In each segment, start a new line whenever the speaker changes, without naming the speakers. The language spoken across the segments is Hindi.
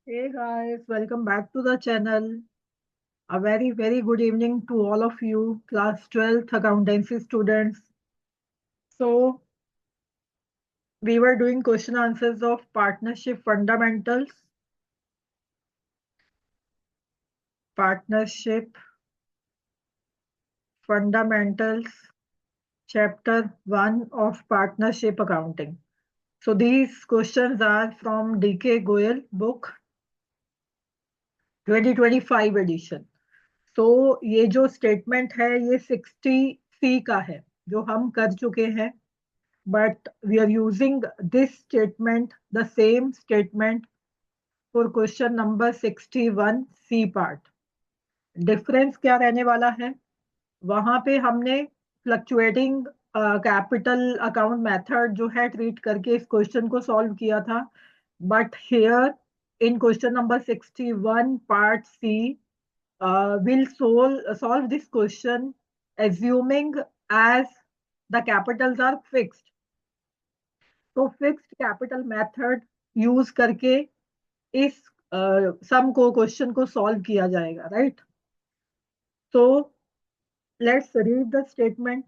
Hey guys, welcome back to the channel. A very good evening to all of you, class 12th accountancy students. So, we were doing question answers of partnership fundamentals, chapter 1 of partnership accounting. So, these questions are from DK Goyal book 2025 edition. So, ये जो स्टेटमेंट है ये 60C का है जो हम कर चुके हैं, but we are using this statement, the same statement for question number 61C part. Difference क्या रहने वाला है? वहां पे हमने फ्लक्चुएटिंग कैपिटल अकाउंट मेथड जो है ट्रीट करके इस क्वेश्चन को सॉल्व किया था, but here in question number 61 part C will solve this question assuming as the capitals are fixed. तो फिक्स्ड कैपिटल मेथड यूज करके इस सम को क्वेश्चन को सॉल्व किया जाएगा, राइट? तो let's read the statement.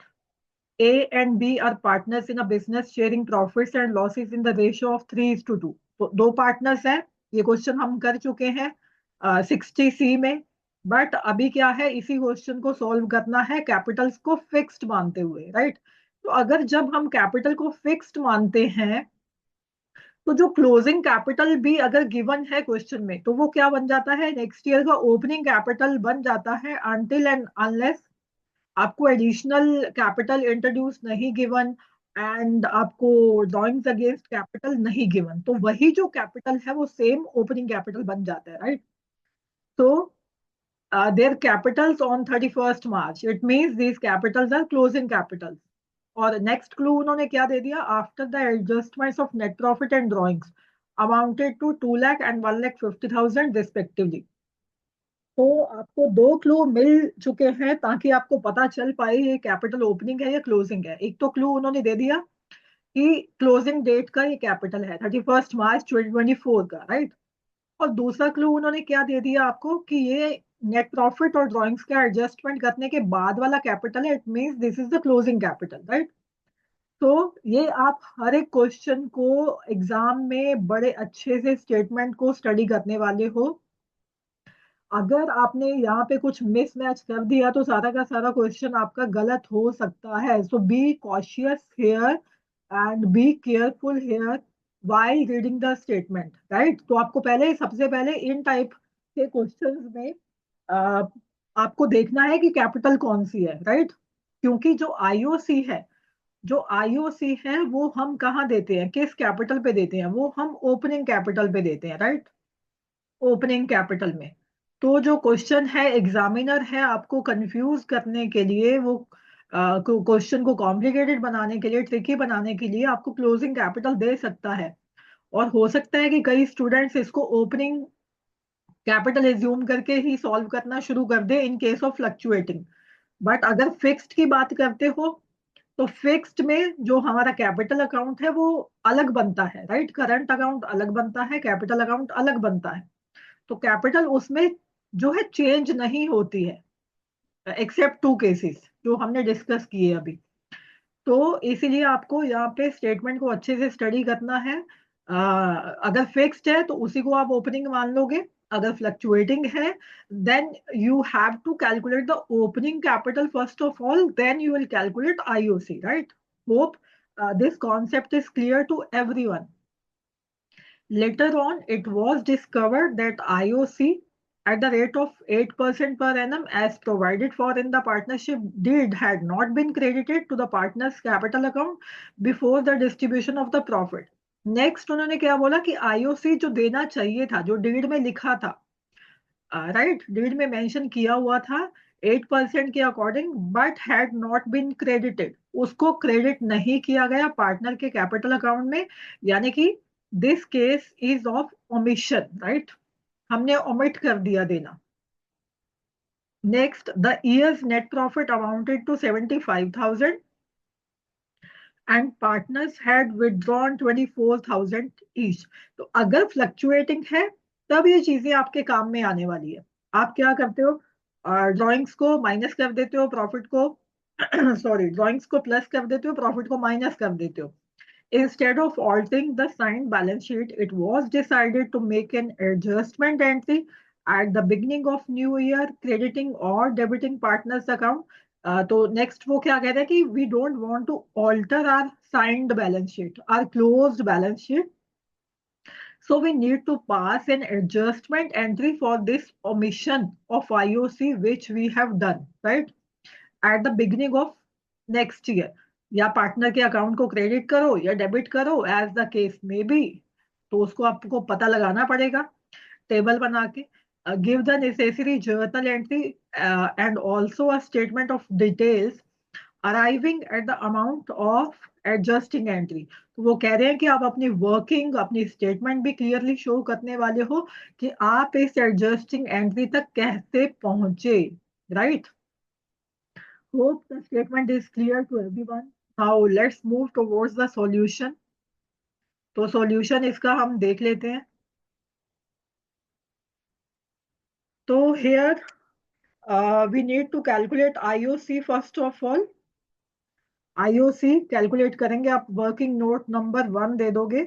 A and B are partners in a business sharing profits and losses in the ratio of 3:2. तो दो पार्टनर्स हैं. ये क्वेश्चन हम कर चुके हैं 60C में. बट अभी क्या है, इसी क्वेश्चन को सॉल्व करना है कैपिटल्स को फिक्स्ड मानते हुए, राइट? तो अगर जब हम कैपिटल को फिक्स्ड मानते हैं तो जो क्लोजिंग कैपिटल भी अगर गिवन है क्वेश्चन में तो वो क्या बन जाता है, नेक्स्ट ईयर का ओपनिंग कैपिटल बन जाता है अनटिल एंड अनलेस आपको एडिशनल कैपिटल इंट्रोड्यूस नहीं गिवन एंड आपको ड्रॉइंग्स अगेंस्ट कैपिटल नहीं गिवन, तो वही जो कैपिटल है वो सेम ओपनिंग कैपिटल बन जाता है, राइट? तो their capitals on 31st March, it means these capitals are closing capitals. और नेक्स्ट क्लू उन्होंने क्या दे दिया, after the adjustments of net profit and drawings amounted to 2 lakh and 1,50,000 respectively. तो आपको दो क्लू मिल चुके हैं ताकि आपको पता चल पाए ये कैपिटल ओपनिंग है या क्लोजिंग है. एक तो क्लू उन्होंने दे दिया कि क्लोजिंग डेट का ये कैपिटल है 31st March 2024 का, राइट? और दूसरा क्लू उन्होंने क्या दे दिया आपको कि ये नेट प्रॉफिट और ड्रॉइंग्स का एडजस्टमेंट करने के बाद वाला कैपिटल है, it means this is the closing capital, right? तो ये आप हर एक क्वेश्चन को एग्जाम में बड़े अच्छे से स्टेटमेंट को स्टडी करने वाले हो. अगर आपने यहाँ पे कुछ मिसमैच कर दिया तो सारा का सारा क्वेश्चन आपका गलत हो सकता है. So be cautious here and be careful here while reading the statement, right? तो आपको पहले सबसे पहले इन टाइप के क्वेश्चंस में अ, आपको देखना है कि कैपिटल कौन सी है, राइट? क्योंकि जो आईओसी है वो हम कहाँ देते हैं, किस कैपिटल पे देते हैं? वो हम ओपनिंग कैपिटल पे देते हैं, राइट? ओपनिंग कैपिटल में. तो जो क्वेश्चन है एग्जामिनर है आपको कंफ्यूज करने के लिए, वो क्वेश्चन को कॉम्प्लिकेटेड बनाने के लिए, ट्रिकी बनाने के लिए आपको क्लोजिंग कैपिटल दे सकता है. और हो सकता है कि कई स्टूडेंट्स इसको ओपनिंग कैपिटल एज्यूम करके ही सॉल्व करना शुरू कर दे in case of fluctuating. But अगर फिक्स्ड की बात करते हो तो फिक्स्ड में जो हमारा कैपिटल अकाउंट है वो अलग बनता है, राइट? करंट अकाउंट अलग बनता है, कैपिटल अकाउंट अलग बनता है. तो कैपिटल उसमें जो है चेंज नहीं होती है एक्सेप्ट टू केसेस जो हमने डिस्कस किए अभी. तो इसीलिए आपको यहाँ पे स्टेटमेंट को अच्छे से स्टडी करना है. अगर फिक्स्ड है तो उसी को आप ओपनिंग मान लोगे. अगर फ्लक्चुएटिंग है then you have to calculate the opening capital first of all, then you will calculate IOC, right? Hope this concept is clear to everyone. Later on, it was discovered that IOC at the rate of 8% per annum as provided for in the partnership deed had not been credited to the partner's capital account before the distribution of the profit. Next उन्होंने क्या बोला कि आईओसी जो देना चाहिए था, जो डीड में लिखा था, राइट, डीड में मेंशन किया हुआ था 8% के according, but had not been credited, उसको क्रेडिट नहीं किया गया पार्टनर के कैपिटल अकाउंट में. यानी कि this case is of omission, right? हमने ओमिट कर दिया देना. Next, the years net profit amounted to 75,000 and partners had withdrawn 24,000 each. तो अगर फ्लक्चुएटिंग है तब ये चीजें आपके काम में आने वाली है। आप क्या करते हो, ड्राइंग्स को माइनस कर देते हो, प्रॉफिट को सॉरी, ड्राइंग्स को प्लस कर देते हो, प्रॉफिट को माइनस कर देते हो। Instead of altering the signed balance sheet, it was decided to make an adjustment entry at the beginning of new year, crediting or debiting partners account. तो नेक्स्ट वो क्या कहते हैं कि we don't want to alter our signed balance sheet, our closed balance sheet. So we need to pass an adjustment entry for this omission of IOC, which we have done, right? At the beginning of next year, या पार्टनर के अकाउंट को क्रेडिट करो या डेबिट करो, एज द केस में बी। तो उसको आपको पता लगाना पड़ेगा टेबल बना के। Give the necessary journal entry and also a statement of details arriving at the amount of adjusting entry. तो वो कह रहे हैं कि आप अपनी वर्किंग, अपनी स्टेटमेंट भी क्लियरली शो करने वाले हो कि आप इस एडजस्टिंग एंट्री तक कैसे पहुंचे, right? Hope the statement is clear to everyone. Now let's move towards the solution. तो solution इसका हम देख लेते हैं। तो here we need to calculate IOC first of all. IOC calculate करेंगे। आप वर्किंग नोट नंबर 1 दे दोगे,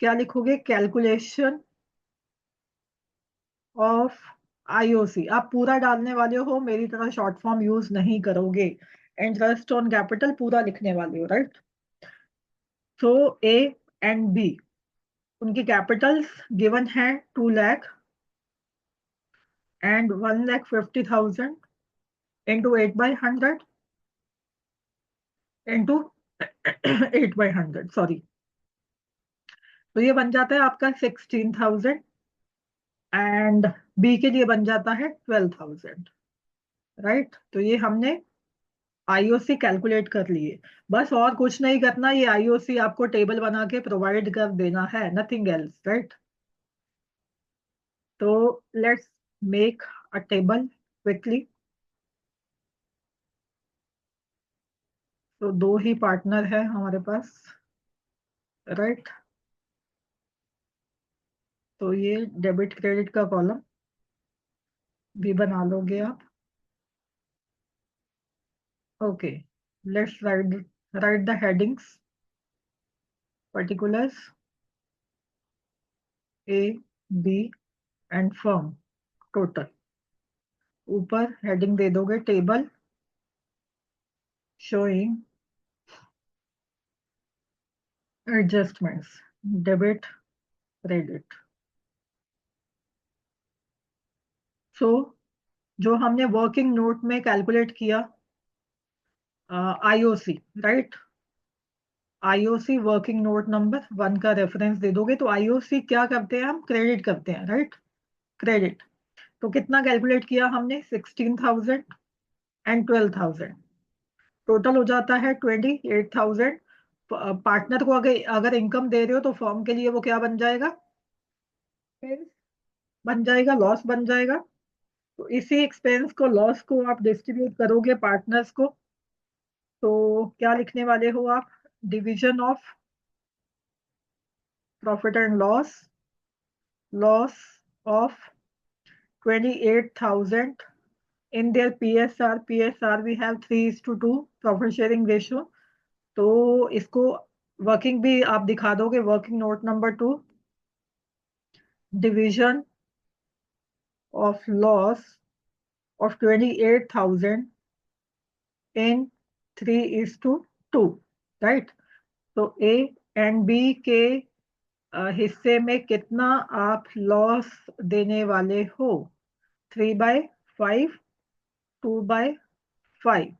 क्या लिखोगे? Calculation of IOC। आप पूरा डालने वाले हो, मेरी तरह शॉर्ट फॉर्म यूज नहीं करोगे। इंटरेस्ट ऑन कैपिटल पूरा लिखने वाले हो, राइट? तो A एंड B, उनकी कैपिटल्स गिवन है 2 lakh and 1,50,000 into 8 by 100 into 8 by 100, sorry. तो ये बन जाता है आपका 16,000 एंड बी के लिए बन जाता है 12,000, राइट? तो ये हमने आईओसी कैलकुलेट कर लिए। बस और कुछ नहीं करना, ये आईओसी आपको टेबल बना के प्रोवाइड कर देना है, नथिंग एल्स, राइट? तो let's make a table quickly. तो दो ही पार्टनर है हमारे पास, राइट? तो ये डेबिट क्रेडिट का कॉलम भी बना लोगे आप। Okay, let's write the headings. Particulars A, B and firm total. ऊपर हेडिंग दे दोगे table showing adjustments debit credit. So जो हमने वर्किंग नोट में कैलकुलेट किया IOC, right? IOC working note number 1 का रेफरेंस दे दोगे। तो आईओसी क्या करते हैं, हम क्रेडिट करते हैं, राइट? क्रेडिट। तो कितना कैलकुलेट किया हमने? 16,000 एंड 12,000, टोटल हो जाता है 28,000। पार्टनर को अगर अगर इनकम दे रहे हो तो फर्म के लिए वो क्या बन जाएगा? एक्सपेंस बन जाएगा, लॉस बन जाएगा। तो इसी एक्सपेंस को, लॉस को आप डिस्ट्रीब्यूट करोगे पार्टनर्स को। तो क्या लिखने वाले हो आप? Division of profit and loss, loss of 28,000 in their PSR। PSR we have 3:2 profit sharing ratio। तो इसको वर्किंग भी आप दिखा दोगे, working note number 2, division of loss of 28,000 in 3:2, right? तो ए एंड बी के हिस्से में कितना आप लॉस देने वाले हो? 3/5, 2/5।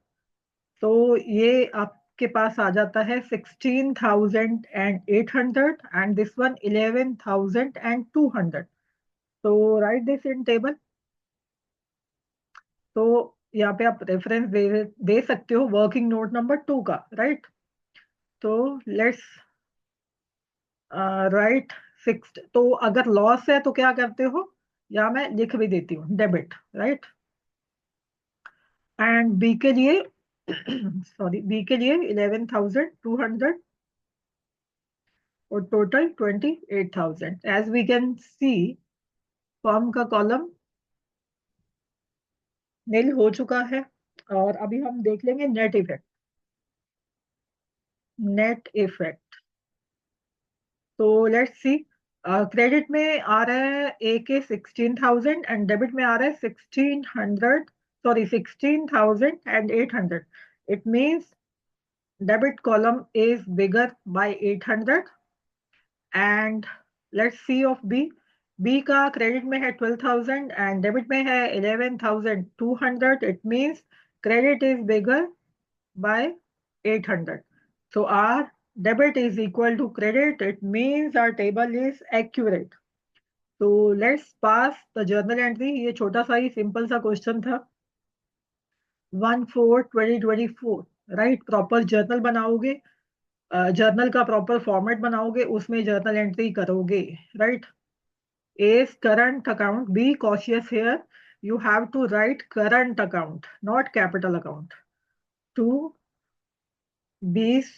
तो ये आपके पास आ जाता है 16,800 एंड दिस वन 11,200। तो राइट दिस इन टेबल। तो यहाँ पे आप रेफरेंस दे सकते हो वर्किंग नोट नंबर 2 का, राइट? तो लेट्स राइट फिक्स्ड। तो अगर लॉस है तो क्या करते हो, या मैं लिख भी देती हूँ डेबिट, राइट? एंड बी के लिए सॉरी, बी के लिए 11,200 और total 28,000। As we can see firm का कॉलम नील हो चुका है। और अभी हम देख लेंगे नेट इफेक्ट। नेट इफेक्ट, तो लेट्स सी। क्रेडिट में आ रहा है ए के 16,000 एंड डेबिट में आ रहा है 1600, sorry 16,800। It means debit column is bigger by 800 and let's see of B. B का क्रेडिट में है 12,000 एंड डेबिट में है 11,200. It means credit is bigger by 800. So our debit is equal to credit. It means our table is accurate. So let's pass the journal entry. ये छोटा सा ही सिंपल सा क्वेश्चन था। 1/4/2024, राइट। प्रॉपर जर्नल बनाओगे, जर्नल का प्रॉपर फॉर्मेट बनाओगे, उसमें जर्नल एंट्री करोगे, right. A is current account. Be cautious here. You have to write current account, not capital account. 2, B's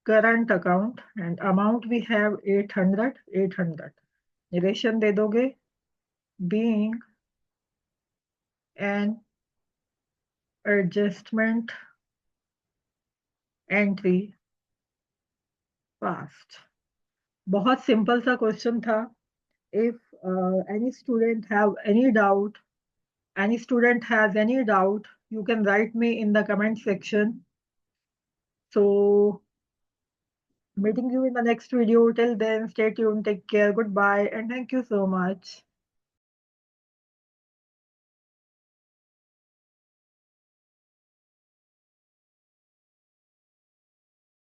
current account and amount we have 800. Narration दे दोगे, being an adjustment entry passed. बहुत सिंपल सा क्वेश्चन था। If any student have any doubt, any student has any doubt, you can write me in the comment section. So meeting you in the next video. Till then, stay tuned, take care, goodbye, and thank you so much.